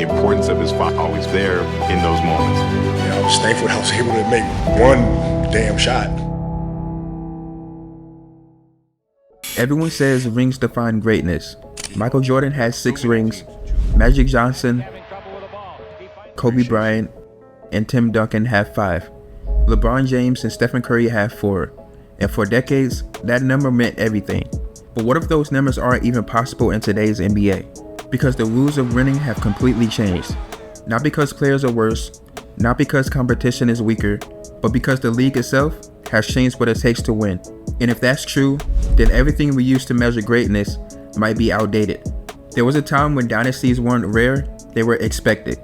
the importance of his father always there in those moments. You know, I was thankful I was able to make one damn shot. Everyone says rings define greatness. Michael Jordan has 6 rings, Magic Johnson, Kobe Bryant, and Tim Duncan have 5. LeBron James and Stephen Curry have 4. And for decades, that number meant everything. But what if those numbers aren't even possible in today's NBA? Because the rules of winning have completely changed. Not because players are worse, not because competition is weaker, but because the league itself has changed what it takes to win. And if that's true, then everything we used to measure greatness might be outdated. There was a time when dynasties weren't rare, they were expected.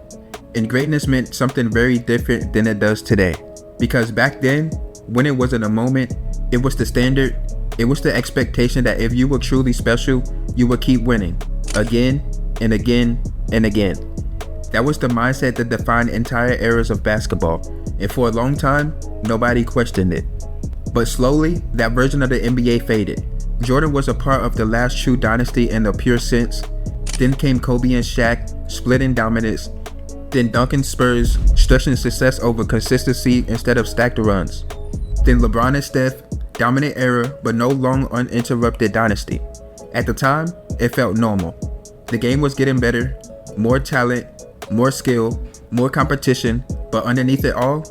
And greatness meant something very different than it does today. Because back then, winning wasn't a moment, it was the standard, it was the expectation that if you were truly special, you would keep winning, again and again and again. That was the mindset that defined entire eras of basketball, and for a long time, nobody questioned it. But slowly, that version of the NBA faded. Jordan was a part of the last true dynasty in the pure sense. Then came Kobe and Shaq, splitting dominance. Then Duncan Spurs, stretching success over consistency instead of stacked runs. Then LeBron and Steph, dominant era but no long uninterrupted dynasty. At the time, it felt normal. The game was getting better, more talent, more skill, more competition, but underneath it all,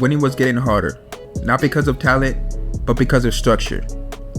winning was getting harder. Not because of talent, but because of structure.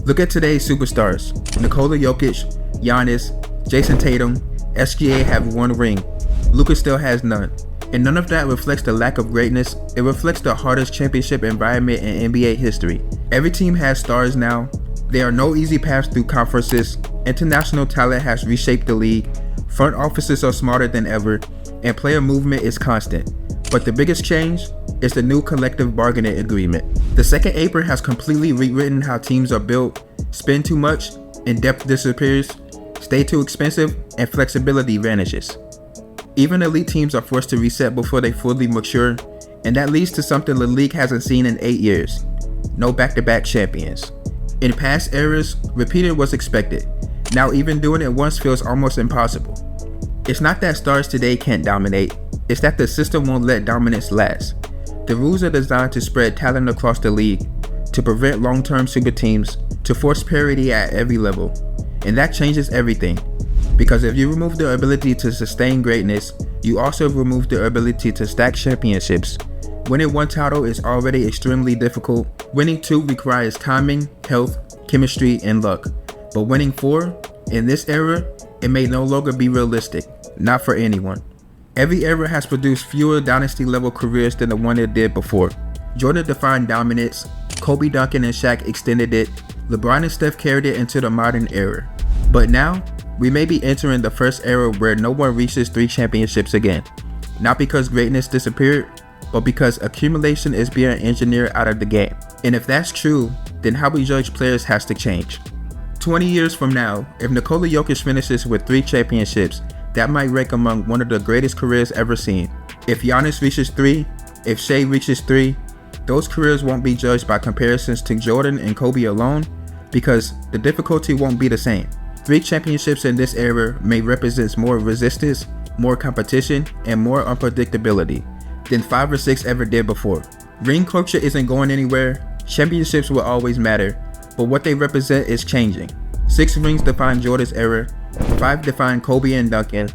Look at today's superstars. Nikola Jokic, Giannis, Jayson Tatum, SGA have 1 ring. Luka still has none. And none of that reflects the lack of greatness, it reflects the hardest championship environment in NBA history. Every team has stars now, there are no easy paths through conferences, international talent has reshaped the league, front offices are smarter than ever, and player movement is constant. But the biggest change is the new collective bargaining agreement. The second apron has completely rewritten how teams are built, spend too much, and depth disappears, stay too expensive, and flexibility vanishes. Even elite teams are forced to reset before they fully mature, and that leads to something the league hasn't seen in 8 years. No back-to-back champions. In past eras, repeating was expected. Now even doing it once feels almost impossible. It's not that stars today can't dominate, it's that the system won't let dominance last. The rules are designed to spread talent across the league, to prevent long-term super teams, to force parity at every level. And that changes everything. Because if you remove the ability to sustain greatness, you also remove the ability to stack championships. Winning 1 title is already extremely difficult. Winning 2 requires timing, health, chemistry, and luck. But winning 4, in this era, it may no longer be realistic. Not for anyone. Every era has produced fewer dynasty-level careers than the one it did before. Jordan defined dominance, Kobe, Duncan, and Shaq extended it, LeBron and Steph carried it into the modern era. But now, we may be entering the first era where no one reaches 3 championships again. Not because greatness disappeared, but because accumulation is being engineered out of the game. And if that's true, then how we judge players has to change. 20 years from now, if Nikola Jokic finishes with 3 championships, that might rank among one of the greatest careers ever seen. If Giannis reaches 3, if Shai reaches 3, those careers won't be judged by comparisons to Jordan and Kobe alone, because the difficulty won't be the same. 3 championships in this era may represent more resistance, more competition, and more unpredictability than 5 or 6 ever did before. Ring culture isn't going anywhere, championships will always matter, but what they represent is changing. 6 rings define Jordan's era, 5 define Kobe and Duncan,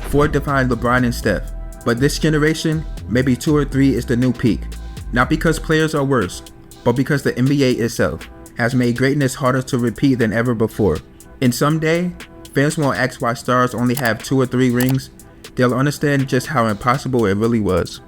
4 define LeBron and Steph. But this generation, maybe 2 or 3 is the new peak. Not because players are worse, but because the NBA itself has made greatness harder to repeat than ever before. And someday, fans won't ask why stars only have 2 or 3 rings, they'll understand just how impossible it really was.